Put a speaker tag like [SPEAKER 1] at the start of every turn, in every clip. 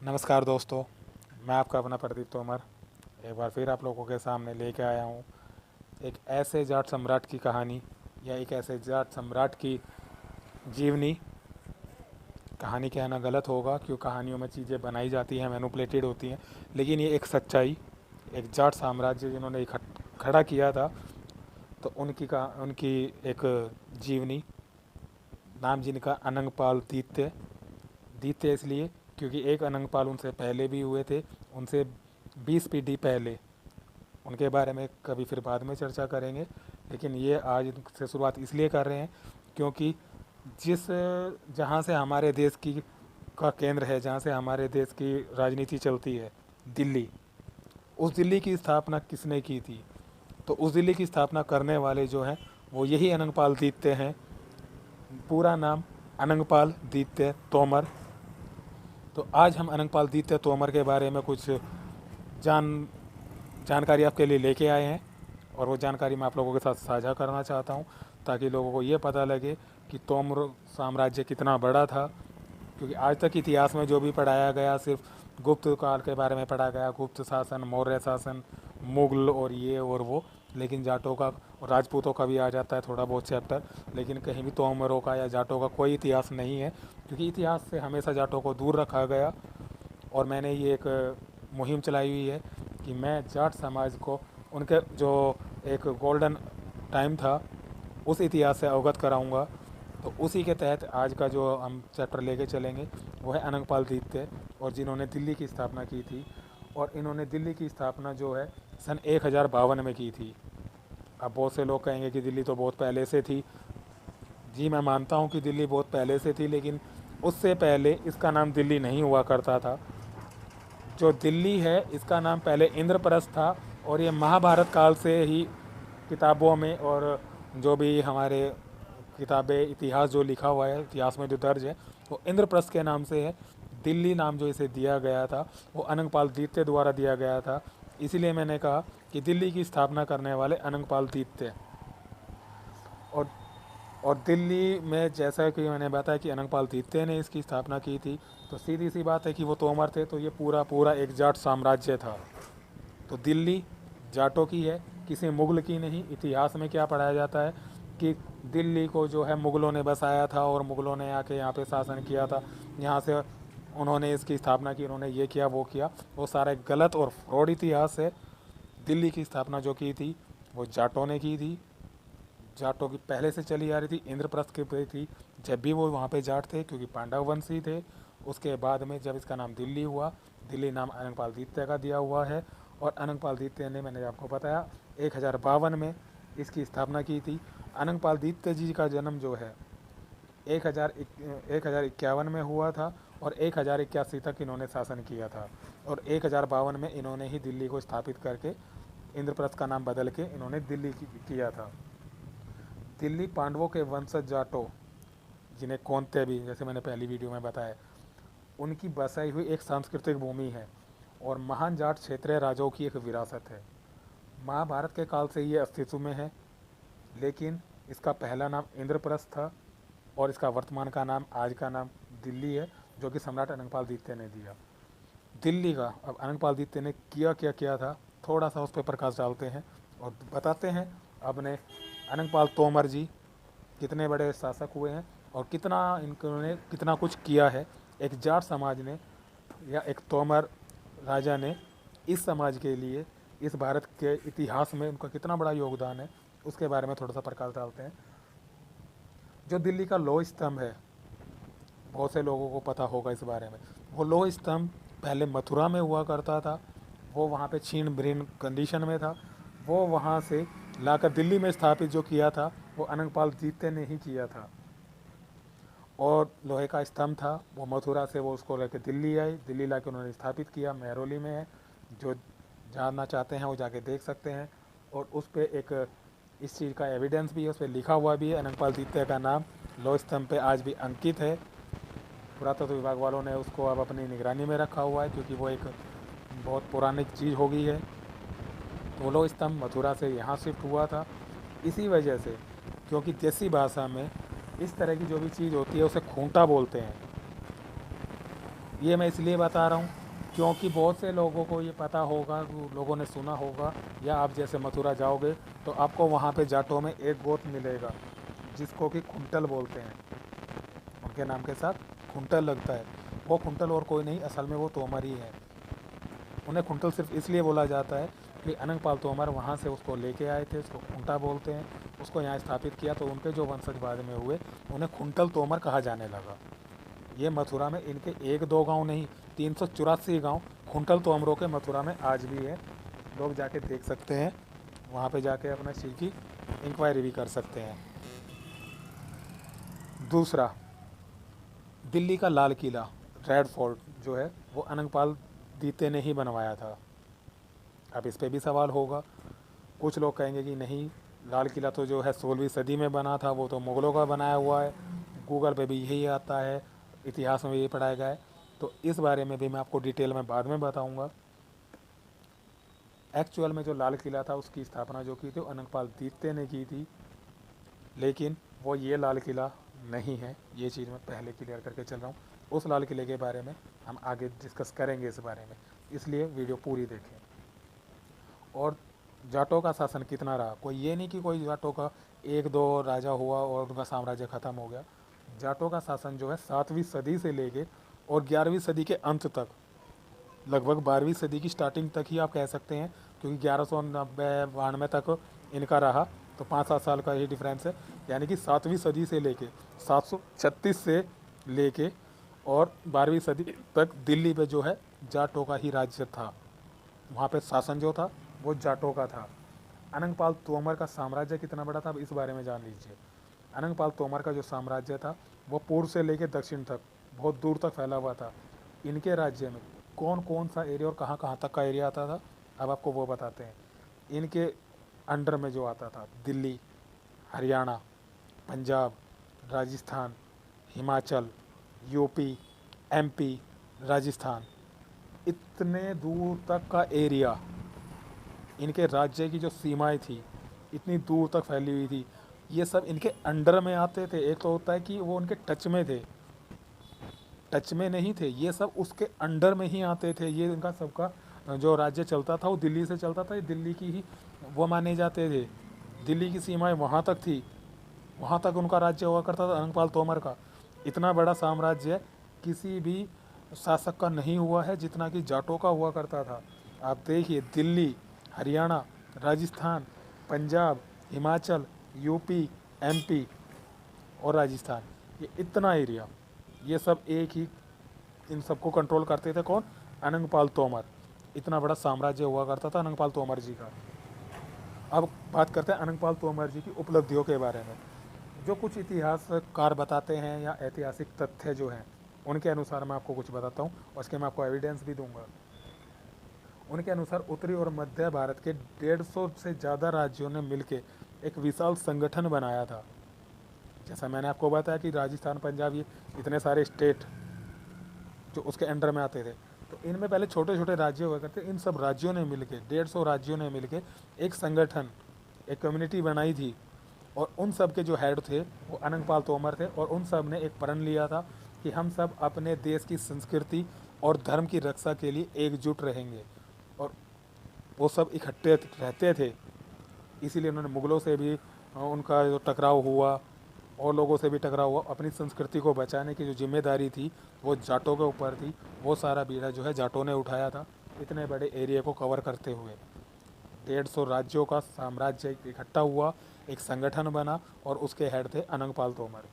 [SPEAKER 1] नमस्कार दोस्तों, मैं आपका अपना प्रदीप तोमर एक बार फिर आप लोगों के सामने लेके आया हूँ एक ऐसे जाट सम्राट की कहानी या एक ऐसे जाट सम्राट की जीवनी। कहानी कहना गलत होगा क्यों कहानियों में चीज़ें बनाई जाती हैं, मैनिपुलेटेड होती हैं, लेकिन ये एक सच्चाई, एक जाट साम्राज्य जिन्होंने खड़ा किया था। तो उनकी एक जीवनी, नाम जिनका अनंगपाल दीत्य। दीत्य इसलिए क्योंकि एक अनंगपाल उनसे पहले भी हुए थे, उनसे 20 पीढ़ी पहले। उनके बारे में कभी फिर बाद में चर्चा करेंगे, लेकिन ये आज से शुरुआत इसलिए कर रहे हैं क्योंकि जिस जहाँ से हमारे देश की का केंद्र है, जहाँ से हमारे देश की राजनीति चलती है, दिल्ली, उस दिल्ली की स्थापना किसने की थी? तो उस दिल्ली की स्थापना करने वाले जो हैं वो यही अनंगपाल दीत्य हैं। पूरा नाम अनंगपाल दीत्य तोमर। तो आज हम अनंगपाल दीत्य तोमर के बारे में कुछ जान जानकारी आपके लिए लेके आए हैं, और वो जानकारी मैं आप लोगों के साथ साझा करना चाहता हूँ ताकि लोगों को ये पता लगे कि तोमर साम्राज्य कितना बड़ा था। क्योंकि आज तक इतिहास में जो भी पढ़ाया गया सिर्फ गुप्त काल के बारे में पढ़ा गया, गुप्त शासन, मौर्य शासन, मुगल और ये और वो। लेकिन जाटों का और राजपूतों का भी आ जाता है थोड़ा बहुत चैप्टर, लेकिन कहीं भी तोमरों का या जाटों का कोई इतिहास नहीं है, क्योंकि इतिहास से हमेशा जाटों को दूर रखा गया। और मैंने ये एक मुहिम चलाई हुई है कि मैं जाट समाज को उनके जो एक गोल्डन टाइम था उस इतिहास से अवगत कराऊंगा। तो उसी के तहत आज का जो हम चैप्टर लेके चलेंगे वो है अनंगपाल दीत्य, और जिन्होंने दिल्ली की स्थापना की थी। और इन्होंने दिल्ली की स्थापना जो है सन 1052 में की थी। अब बहुत से लोग कहेंगे कि दिल्ली तो बहुत पहले से थी। जी, मैं मानता हूँ कि दिल्ली बहुत पहले से थी, लेकिन उससे पहले इसका नाम दिल्ली नहीं हुआ करता था। जो दिल्ली है इसका नाम पहले इंद्रप्रस्थ था, और ये महाभारत काल से ही किताबों में और जो भी हमारे किताबें इतिहास जो लिखा हुआ है, इतिहास में जो दर्ज है, वो इंद्रप्रस्थ के नाम से है। दिल्ली नाम जो इसे दिया गया था वो अनंगपाल दीत्य द्वारा दिया गया था। इसीलिए मैंने कहा कि दिल्ली की स्थापना करने वाले अनंगपाल दीत्य। और और दिल्ली में जैसा कि मैंने बताया कि अनंगपाल दीत्य ने इसकी स्थापना की थी, तो सीधी सी बात है कि वो तोमर थे, तो ये पूरा पूरा एक जाट साम्राज्य था। तो दिल्ली जाटों की है, किसी मुगल की नहीं। इतिहास में क्या पढ़ाया जाता है कि दिल्ली को जो है मुगलों ने बसाया था, और मुगलों ने आके यहाँ पे शासन किया था, यहाँ से उन्होंने इसकी स्थापना की, उन्होंने ये किया वो किया। वो सारा एक गलत और फ्रॉड इतिहास है। दिल्ली की स्थापना जो की थी वो जाटों ने की थी। जाटों की पहले से चली आ रही थी, इंद्रप्रस्थ के पे थी, जब भी वो वहाँ पे जाट थे क्योंकि पांडव वंशी थे। उसके बाद में जब इसका नाम दिल्ली हुआ, दिल्ली नाम अनंगपाल दीत्य का दिया हुआ है। और अनंगपाल दीत्य ने, मैंने आपको बताया, 1052 में इसकी स्थापना की थी। अनंगपाल दीत्य जी का जन्म जो है 1051 में हुआ था, और 1081 तक इन्होंने शासन किया था। और 1052 में इन्होंने ही दिल्ली को स्थापित करके इंद्रप्रस्थ का नाम बदल के इन्होंने दिल्ली किया था। दिल्ली पांडवों के वंशज जाटों, जिन्हें कौनते भी, जैसे मैंने पहली वीडियो में बताया, उनकी बसाई हुई एक सांस्कृतिक भूमि है, और महान जाट क्षेत्रीय राजाओं की एक विरासत है। महाभारत के काल से ये अस्तित्व में है, लेकिन इसका पहला नाम इंद्रप्रस्थ था, और इसका वर्तमान का नाम, आज का नाम दिल्ली है, जो कि सम्राट अनंगपाल दीत्य ने दिया। दिल्ली का अब अनंगपाल दीत्य ने किया क्या किया था, थोड़ा सा उस पर प्रकाश डालते हैं और बताते हैं अपने अनंगपाल तोमर जी कितने बड़े शासक हुए हैं और कितना इन्होंने कितना कुछ किया है। एक जाट समाज ने या एक तोमर राजा ने इस समाज के लिए, इस भारत के इतिहास में उनका कितना बड़ा योगदान है, उसके बारे में थोड़ा सा प्रकाश डालते हैं। जो दिल्ली का लौह स्तंभ है, बहुत से लोगों को पता होगा इस बारे में। वो लौह स्तंभ पहले मथुरा में हुआ करता था, वो वहाँ पे छीन भिन्न कंडीशन में था। वो वहाँ से लाकर दिल्ली में स्थापित जो किया था वो अनंगपाल दीत्य ने ही किया था। और लोहे का स्तंभ था, वो मथुरा से वो उसको लेकर दिल्ली आई, दिल्ली लाके उन्होंने स्थापित किया। मेहरौली में है, जो जानना चाहते हैं वो जाके देख सकते हैं। और उस पर एक इस चीज़ का एविडेंस भी है, उस पर लिखा हुआ भी है, अनंगपाल दीत्य का नाम लौह स्तंभ पे आज भी अंकित है। पुरातत्व विभाग वालों ने उसको अब अपनी निगरानी में रखा हुआ है, क्योंकि वो एक बहुत पौराणिक चीज़ हो गई है। तो लौह स्तंभ मथुरा से यहाँ शिफ्ट हुआ था इसी वजह से, क्योंकि देसी भाषा में इस तरह की जो भी चीज़ होती है उसे खूंटा बोलते हैं। ये मैं इसलिए बता रहा हूँ क्योंकि बहुत से लोगों को ये पता होगा, लोगों ने सुना होगा, या आप जैसे मथुरा जाओगे तो आपको वहाँ पे जाटों में एक गोत्र मिलेगा जिसको कि खुंटल बोलते हैं। उनके नाम के साथ खुंटल लगता है। वो खुंटल और कोई नहीं, असल में वो तोमर ही है। उन्हें खुंटल सिर्फ इसलिए बोला जाता है कि अनंगपाल तोमर वहाँ से उसको लेके आए थे, उसको खुंटा बोलते हैं, उसको यहाँ स्थापित किया, तो उनके जो वंशज बाद में हुए उन्हें खुंटल तोमर कहा जाने लगा। ये मथुरा में इनके 1-2 गांव नहीं, 384 गांव खुंटल तोमरों के मथुरा में आज भी है। लोग जाके देख सकते हैं, वहाँ पे जाके अपना चीज़ की इंक्वायरी भी कर सकते हैं। दूसरा, दिल्ली का लाल किला, रेड फोर्ट जो है, वो अनंगपाल द्वितीय ने ही बनवाया था। अब इस पे भी सवाल होगा। कुछ लोग कहेंगे कि नहीं, लाल किला तो जो है 16वीं सदी में बना था, वो तो मुग़लों का बनाया हुआ है। गूगल पे भी यही आता है, इतिहास में भी ये पढ़ाया गया है। तो इस बारे में भी मैं आपको डिटेल में बाद में बताऊंगा। एक्चुअल में जो लाल किला था उसकी स्थापना जो की थी अनंगपाल द्वितीय ने की थी, लेकिन वो ये लाल किला नहीं है। ये चीज़ मैं पहले क्लियर करके चल रहा हूँ। उस लाल किले के बारे में हम आगे डिस्कस करेंगे इस बारे में, इसलिए वीडियो पूरी देखें। और जाटों का शासन कितना रहा, कोई ये नहीं कि कोई जाटों का 1-2 राजा हुआ और उनका साम्राज्य ख़त्म हो गया। जाटों का शासन जो है 7वीं सदी से लेके और 11वीं सदी के अंत तक, लगभग 12वीं सदी की स्टार्टिंग तक ही आप कह सकते हैं, क्योंकि 1190-92 तक इनका रहा, तो 5-7 साल का ही डिफरेंस है। यानी कि 7वीं सदी से लेके 736 से लेके और 12वीं सदी तक दिल्ली पे जो है जाटों का ही राज्य था। वहाँ पे शासन जो था वो जाटों का था। अनंगपाल तोमर का साम्राज्य कितना बड़ा था, अब इस बारे में जान लीजिए। अनंगपाल तोमर का जो साम्राज्य था वो पूर्व से लेकर दक्षिण तक बहुत दूर तक फैला हुआ था। इनके राज्य में कौन कौन सा एरिया और कहाँ कहाँ तक का एरिया आता था, अब आपको वो बताते हैं। इनके अंडर में जो आता था दिल्ली, हरियाणा, पंजाब, राजस्थान, हिमाचल, यूपी, एमपी, राजस्थान, इतने दूर तक का एरिया, इनके राज्य की जो सीमाएं थी इतनी दूर तक फैली हुई थी। ये सब इनके अंडर में आते थे। एक तो होता है कि वो उनके टच में थे, टच में नहीं थे, ये सब उसके अंडर में ही आते थे। ये इनका सबका जो राज्य चलता था वो दिल्ली से चलता था, ये दिल्ली की ही वो माने जाते थे। दिल्ली की सीमाएं वहाँ तक थी, वहाँ तक उनका राज्य हुआ करता था अनंगपाल तोमर का। इतना बड़ा साम्राज्य किसी भी शासक का नहीं हुआ है जितना कि जाटों का हुआ करता था। आप देखिए, दिल्ली, हरियाणा, राजस्थान, पंजाब, हिमाचल, यूपी, एमपी और राजस्थान, ये इतना एरिया, ये सब एक ही, इन सबको कंट्रोल करते थे कौन, अनंगपाल तोमर। इतना बड़ा साम्राज्य हुआ करता था अनंगपाल तोमर जी का। अब बात करते हैं अनंगपाल तोमर जी की उपलब्धियों के बारे में। जो कुछ इतिहासकार बताते हैं या ऐतिहासिक तथ्य जो हैं उनके अनुसार मैं आपको कुछ बताता हूँ, और उसके मैं आपको एविडेंस भी दूंगा। उनके अनुसार उत्तरी और मध्य भारत के 150 से ज़्यादा राज्यों ने मिलकर एक विशाल संगठन बनाया था। जैसा मैंने आपको बताया कि राजस्थान, पंजाब, ये इतने सारे स्टेट जो उसके अंडर में आते थे, तो इनमें पहले छोटे छोटे राज्य हुआ करते। इन सब राज्यों ने मिलकर, 150 राज्यों ने मिलकर एक संगठन, एक कम्युनिटी बनाई थी। और उन सब के जो हेड थे वो अनंगपाल तोमर थे, और उन सब ने एक प्रण लिया था कि हम सब अपने देश की संस्कृति और धर्म की रक्षा के लिए एकजुट रहेंगे। और वो सब इकट्ठे रहते थे, इसीलिए उन्होंने मुग़लों से भी उनका जो टकराव हुआ और लोगों से भी टकराव हुआ। अपनी संस्कृति को बचाने की जो जिम्मेदारी थी वो जाटों के ऊपर थी, वो सारा बीड़ा जो है जाटों ने उठाया था। इतने बड़े एरिया को कवर करते हुए 150 राज्यों का साम्राज्य इकट्ठा हुआ, एक संगठन बना, और उसके हेड थे अनंगपाल तोमर।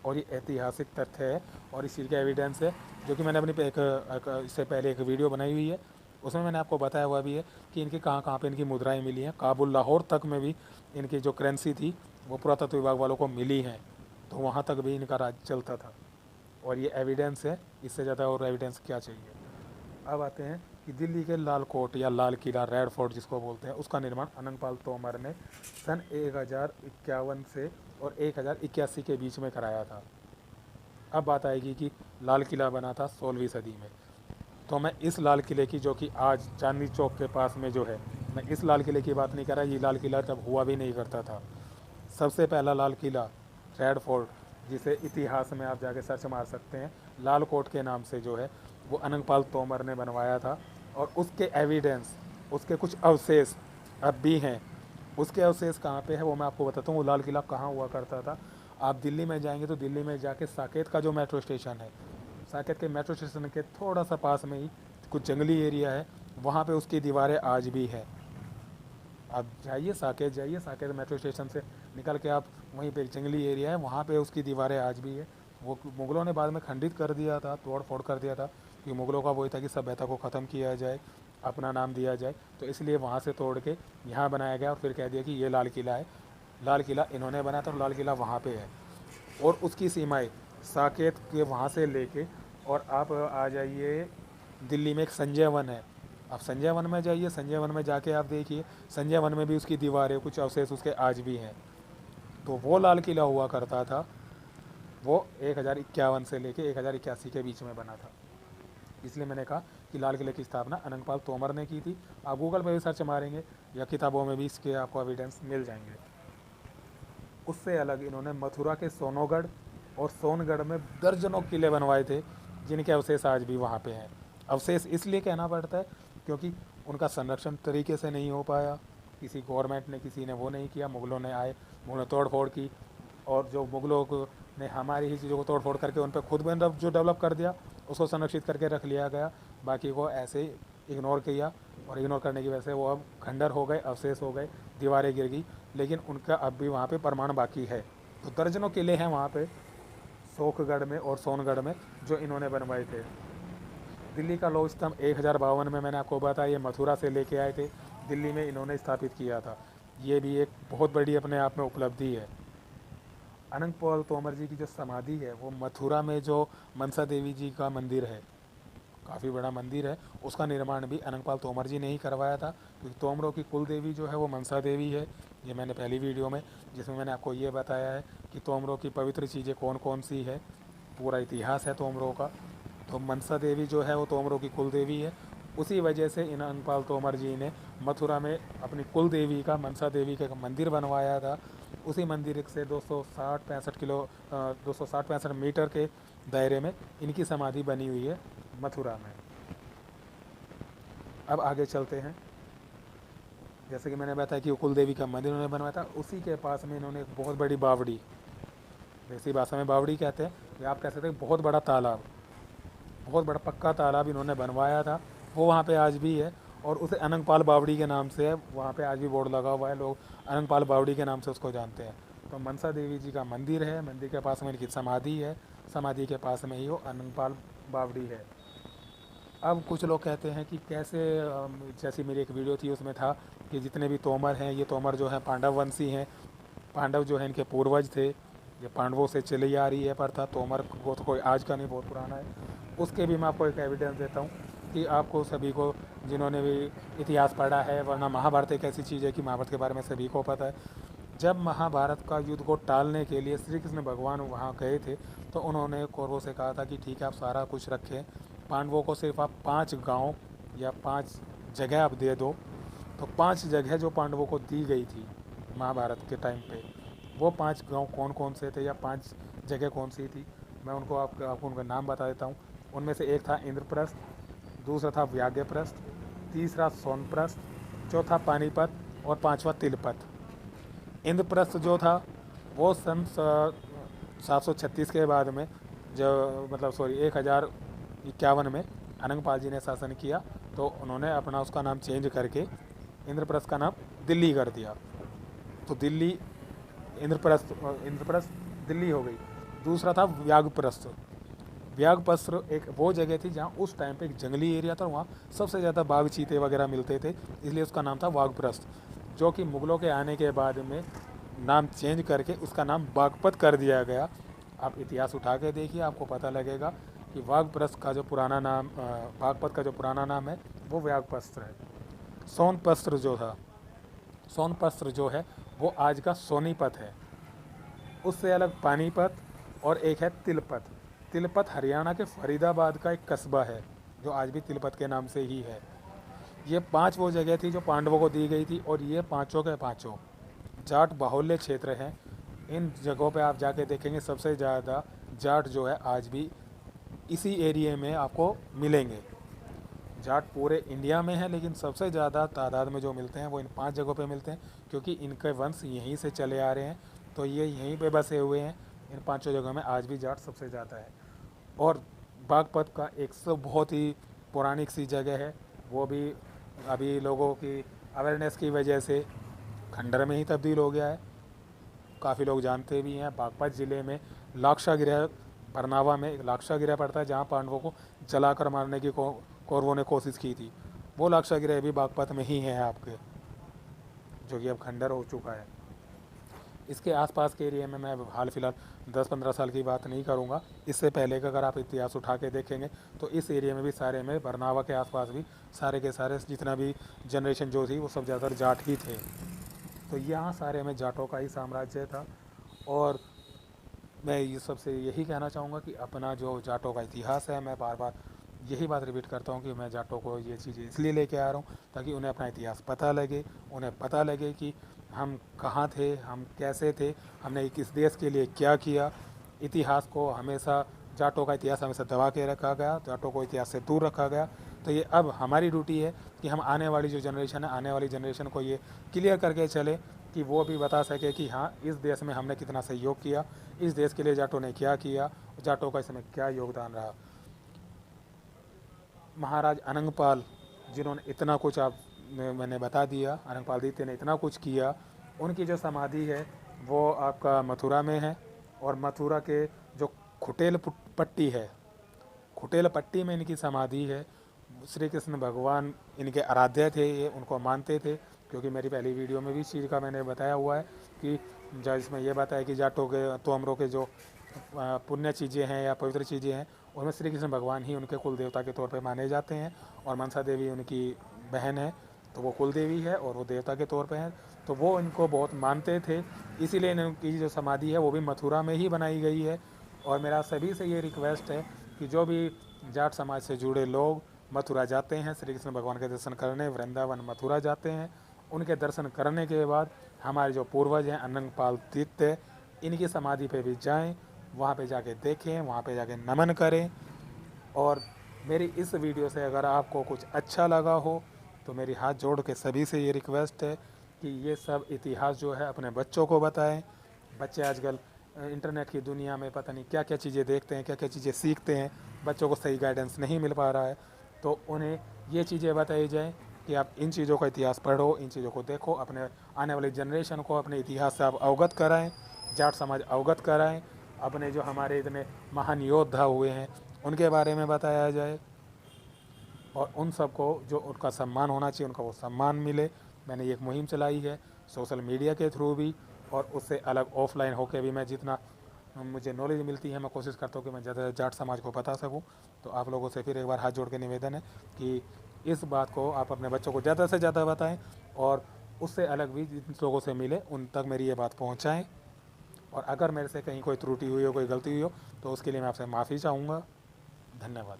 [SPEAKER 1] और ये ऐतिहासिक तथ्य है और इस चीज़ का एविडेंस है, जो कि मैंने अपनी इससे पहले एक वीडियो बनाई हुई है, उसमें मैंने आपको बताया हुआ भी है कि इनकी कहाँ कहाँ पे इनकी मुद्राएं मिली हैं। काबुल, लाहौर तक में भी इनकी जो करेंसी थी वो पुरातत्व विभाग वालों को मिली हैं, तो वहाँ तक भी इनका राज चलता था। और ये एविडेंस है, इससे ज़्यादा और एविडेंस क्या चाहिए। अब आते हैं कि दिल्ली के लाल कोट या लाल किला, रेड फोर्ट जिसको बोलते हैं, उसका निर्माण अनंगपाल तोमर ने सन 1051 से और 1081 के बीच में कराया था। अब बात आएगी कि लाल किला बना था 16वीं सदी में, तो मैं इस लाल किले की, जो कि आज चांदनी चौक के पास में जो है, मैं इस लाल किले की बात नहीं कर रहा। ये लाल किला तब हुआ भी नहीं करता था। सबसे पहला लाल किला, रेड फोर्ट, जिसे इतिहास में आप जाके सर्च मार सकते हैं, लाल कोट के नाम से जो है वो अनंगपाल तोमर ने बनवाया था। और उसके एविडेंस, उसके कुछ अवशेष अब भी हैं। उसके अवशेष कहाँ पे है वो मैं आपको बताता हूँ। वो लाल किला कहाँ हुआ करता था। आप दिल्ली में जाएंगे तो दिल्ली में जाके साकेत का जो मेट्रो स्टेशन है, साकेत के मेट्रो स्टेशन के थोड़ा सा पास में ही कुछ जंगली एरिया है, वहाँ पे उसकी दीवारें आज भी है। आप जाइए साकेत, जाइए साकेत मेट्रो स्टेशन से निकल के आप वहीं पे एक जंगली एरिया है, वहाँ पे उसकी दीवारें आज भी है। वो मुग़लों ने बाद में खंडित कर दिया था, तोड़ फोड़ कर दिया था, क्योंकि मुग़लों का वही था कि सभ्यता को ख़त्म किया जाए, अपना नाम दिया जाए, तो इसलिए वहाँ से तोड़ के यहाँ बनाया गया और फिर कह दिया कि ये लाल किला है। लाल किला इन्होंने बनाया था और लाल किला वहाँ पे है। और उसकी सीमाएँ साकेत के वहाँ से लेके और आप आ जाइए दिल्ली में एक संजय वन है। आप संजय वन में जाइए, संजय वन में जाके आप देखिए, संजय वन में भी उसकी दीवारें, कुछ अवशेष उसके आज भी हैं। तो वो लाल किला हुआ करता था, वो 1051 से लेके 1081 के बीच में बना था। इसलिए मैंने कहा कि लाल किले की स्थापना अनंगपाल तोमर ने की थी। आप गूगल पर भी सर्च मारेंगे या किताबों में भी इसके आपको एविडेंस मिल जाएंगे। उससे अलग इन्होंने मथुरा के सोनोगढ़ और सोनगढ़ में दर्जनों किले बनवाए थे, जिनके अवशेष आज भी वहाँ पे हैं। अवशेष इसलिए कहना पड़ता है क्योंकि उनका संरक्षण तरीके से नहीं हो पाया, किसी गवर्नमेंट ने, किसी ने वो नहीं किया। मुग़लों ने आए, मुग़लों ने तोड़ फोड़ की, और जो मुग़लों को ने हमारी ही चीज़ों को तोड़ फोड़ करके उन पर खुद में जो डेवलप कर दिया उसको संरक्षित करके रख लिया गया, बाकी को ऐसे ही इग्नोर किया। और इग्नोर करने की वजह से वो अब खंडर हो गए, अवशेष हो गए, दीवारें गिर गई, लेकिन उनका अब भी वहाँ पे प्रमाण बाकी है। तो दर्जनों किले हैं वहाँ पे सोखगढ़ में और सोनगढ़ में जो इन्होंने बनवाए थे। दिल्ली का लौह स्तंभ 1052 में मैंने आपको बताया, ये मथुरा से लेके आए थे, दिल्ली में इन्होंने स्थापित किया था। ये भी एक बहुत बड़ी अपने आप में उपलब्धि है। अनंगपाल तोमर जी की जो समाधि है वो मथुरा में जो मनसा देवी जी का मंदिर है, काफ़ी बड़ा मंदिर है, उसका निर्माण भी अनंगपाल तोमर जी ने ही करवाया था। क्योंकि तोमरों की कुल देवी जो है वो मनसा देवी है। ये मैंने पहली वीडियो में, जिसमें मैंने आपको ये बताया है कि तोमरों की पवित्र चीज़ें कौन कौन सी है, पूरा इतिहास है तोमरों का। तो मनसा देवी जो है वो तोमरों की कुल देवी है। उसी वजह से इन अनंगपाल तोमर जी ने मथुरा में अपनी कुल देवी का, मनसा देवी का मंदिर बनवाया था। उसी मंदिर से 260-65 मीटर के दायरे में इनकी समाधि बनी हुई है मथुरा में। अब आगे चलते हैं। जैसे कि मैंने बताया कि कुल देवी का मंदिर उन्होंने बनवाया था, उसी के पास में इन्होंने एक बहुत बड़ी बावड़ी, देसी भाषा में बावड़ी कहते हैं, या आप कह सकते हैं बहुत बड़ा तालाब, बहुत बड़ा पक्का तालाब इन्होंने बनवाया था। वो वहाँ पे आज भी है और उसे अनंगपाल बावड़ी के नाम से है, वहाँ पे आज भी बोर्ड लगा हुआ है, लोग अनंगपाल बावड़ी के नाम से उसको जानते हैं। तो मनसा देवी जी का मंदिर है, मंदिर के पास में इनकी समाधि है, समाधि के पास में ही वो अनंगपाल बावड़ी है। अब कुछ लोग कहते हैं कि कैसे, जैसी मेरी एक वीडियो थी उसमें था कि जितने भी तोमर हैं, ये तोमर जो हैं पांडव वंशी हैं, पांडव जो है इनके पूर्वज थे, ये पांडवों से चली आ रही है प्रथा। तोमर को तो कोई आज का नहीं, बहुत पुराना है। उसके भी मैं आपको एक एविडेंस देता हूँ कि आपको सभी को, जिन्होंने भी इतिहास पढ़ा है, वरना महाभारत एक ऐसी चीज़ है कि महाभारत के बारे में सभी को पता है। जब महाभारत का युद्ध को टालने के लिए श्री कृष्ण भगवान वहाँ गए थे, तो उन्होंने कौरवों से कहा था कि ठीक है आप सारा कुछ रखें, पांडवों को सिर्फ आप 5 गांव या 5 जगह आप दे दो। तो 5 जगह जो पांडवों को दी गई थी महाभारत के टाइम पे, वो 5 गांव कौन कौन से थे या 5 जगह कौन सी थी, मैं उनको आपको उनका नाम बता देता हूँ। उनमें से एक था इंद्रप्रस्थ, दूसरा था व्याघ्रप्रस्थ, तीसरा सोनप्रस्थ, चौथा पानीपत और पांचवा तिलपत। इंद्रप्रस्थ जो था वो सन 736 के बाद में, जो मतलब 1051 में अनंगपाल जी ने शासन किया, तो उन्होंने अपना उसका नाम चेंज करके इंद्रप्रस्थ का नाम दिल्ली कर दिया। तो दिल्ली इंद्रप्रस्थ दिल्ली हो गई। दूसरा था व्याघ्रप्रस्थ। व्याघ्रप्रस्थ एक वो जगह थी जहाँ उस टाइम पे एक जंगली एरिया था, वहाँ सबसे ज़्यादा बाघ चीते वगैरह मिलते थे, इसलिए उसका नाम था वाघप्रस्थ, जो कि मुग़लों के आने के बाद में नाम चेंज करके उसका नाम बागपत कर दिया गया। आप इतिहास उठा के देखिए, आपको पता लगेगा कि वाघप्रस्थ का जो पुराना नाम, बागपत का जो पुराना नाम है वो व्याघ्रप्रस्थ है। सोनप्रस्थ जो है वो आज का सोनीपत है। उससे अलग पानीपत और एक है तिलपत। तिलपत हरियाणा के फरीदाबाद का एक कस्बा है, जो आज भी तिलपत के नाम से ही है। ये 5 वो जगह थी जो पांडवों को दी गई थी, और ये पांचों के पांचों जाट बाहुल्य क्षेत्र हैं। इन जगहों पे आप जाके देखेंगे सबसे ज़्यादा जाट जो है आज भी इसी एरिया में आपको मिलेंगे। जाट पूरे इंडिया में है, लेकिन सबसे ज़्यादा तादाद में जो मिलते हैं वो इन 5 जगहों पे मिलते हैं, क्योंकि इनके वंश यहीं से चले आ रहे हैं, तो ये यहीं पे बसे हुए हैं। इन 5 जगहों में आज भी जाट सबसे ज़्यादा है। और बागपत का एक बहुत ही पौराणिक सी जगह है, वो भी अभी लोगों की अवेयरनेस की वजह से खंडर में ही तब्दील हो गया है। काफ़ी लोग जानते भी हैं। बागपत ज़िले में लाक्षागृह, बरनावा में एक लाक्षागृह पड़ता है, जहाँ पांडवों को जलाकर मारने की कौरवों ने कोशिश की थी। वो लाक्षागृह भी बागपत में ही है आपके, जो कि अब खंडर हो चुका है। इसके आसपास के एरिया में मैं हाल फिलहाल 10-15 साल की बात नहीं करूँगा, इससे पहले का अगर आप इतिहास उठा के देखेंगे तो इस एरिया में भी सारे में, बरनावा के आसपास भी सारे के सारे जितना भी जनरेशन जो थी वो सब ज़्यादातर जाट ही थे। तो यहाँ सारे में जाटों का ही साम्राज्य था। और मैं ये सबसे यही कहना चाहूँगा कि अपना जो जाटों का इतिहास है, मैं बार बार यही बात रिपीट करता हूँ कि मैं जाटों को ये चीज़ें इसलिए लेके आ रहा हूँ ताकि उन्हें अपना इतिहास पता लगे, उन्हें पता लगे कि हम कहाँ थे, हम कैसे थे, हमने किस देश के लिए क्या किया। इतिहास को हमेशा, जाटों का इतिहास हमेशा दबा के रखा गया, जाटों को इतिहास से दूर रखा गया। तो ये अब हमारी ड्यूटी है कि हम आने वाली जो जनरेशन है, आने वाली जनरेशन को ये क्लियर करके चले कि वो भी बता सके कि हाँ, इस देश में हमने कितना सहयोग किया, इस देश के लिए जाटों ने क्या किया, जाटों का इसमें क्या योगदान रहा। महाराज अनंगपाल, जिन्होंने इतना कुछ मैंने बता दिया, अनंगपाल द्वितीय ने इतना कुछ किया, उनकी जो समाधि है वो आपका मथुरा में है। और मथुरा के जो खुटेल पट्टी है, खुटेल पट्टी में इनकी समाधि है। श्री कृष्ण भगवान इनके आराध्य थे, ये उनको मानते थे, क्योंकि मेरी पहली वीडियो में भी इस चीज़ का मैंने बताया हुआ है कि जिसमें यह बताया कि जाटों के, तोमरों के जो पुण्य चीज़ें हैं या पवित्र चीज़ें हैं, उनमें श्री कृष्ण भगवान ही उनके कुल देवता के तौर पे माने जाते हैं। और मनसा देवी उनकी बहन है, तो वो कुल देवी है और वो देवता के तौर पे हैं, तो वो इनको बहुत मानते थे। इसीलिए इनकी जो समाधि है वो भी मथुरा में ही बनाई गई है। और मेरा सभी से ये रिक्वेस्ट है कि जो भी जाट समाज से जुड़े लोग मथुरा जाते हैं श्री कृष्ण भगवान के दर्शन करने, वृंदावन मथुरा जाते हैं, उनके दर्शन करने के बाद हमारे जो पूर्वज हैं अनंगपाल द्वितीय, इनकी समाधि पे भी जाएं, वहाँ पे जाके देखें, वहाँ पे जाके नमन करें। और मेरी इस वीडियो से अगर आपको कुछ अच्छा लगा हो तो मेरी हाथ जोड़ के सभी से ये रिक्वेस्ट है कि ये सब इतिहास जो है अपने बच्चों को बताएं। बच्चे आजकल इंटरनेट की दुनिया में पता नहीं क्या क्या चीज़ें देखते हैं, क्या क्या चीज़ें सीखते हैं, बच्चों को सही गाइडेंस नहीं मिल पा रहा है। तो उन्हें ये चीज़ें बताई जाएँ कि आप इन चीज़ों का इतिहास पढ़ो, इन चीज़ों को देखो, अपने आने वाली जनरेशन को अपने इतिहास से आप अवगत कराएं, जाट समाज अवगत कराएं, अपने जो हमारे इतने महान योद्धा हुए हैं उनके बारे में बताया जाए, और उन सबको जो उनका सम्मान होना चाहिए उनका वो सम्मान मिले। मैंने ये एक मुहिम चलाई है सोशल मीडिया के थ्रू भी, और उससे अलग ऑफलाइन होकर भी मैं जितना मुझे नॉलेज मिलती है मैं कोशिश करता हूँ कि मैं ज़्यादा जाट समाज को बता सकूँ। तो आप लोगों से फिर एक बार हाथ जोड़ के निवेदन है कि इस बात को आप अपने बच्चों को ज़्यादा से ज़्यादा बताएं, और उससे अलग भी जिन लोगों से मिले उन तक मेरी ये बात पहुँचाएँ। और अगर मेरे से कहीं कोई त्रुटि हुई हो, कोई गलती हुई हो, तो उसके लिए मैं आपसे माफ़ी चाहूँगा। धन्यवाद।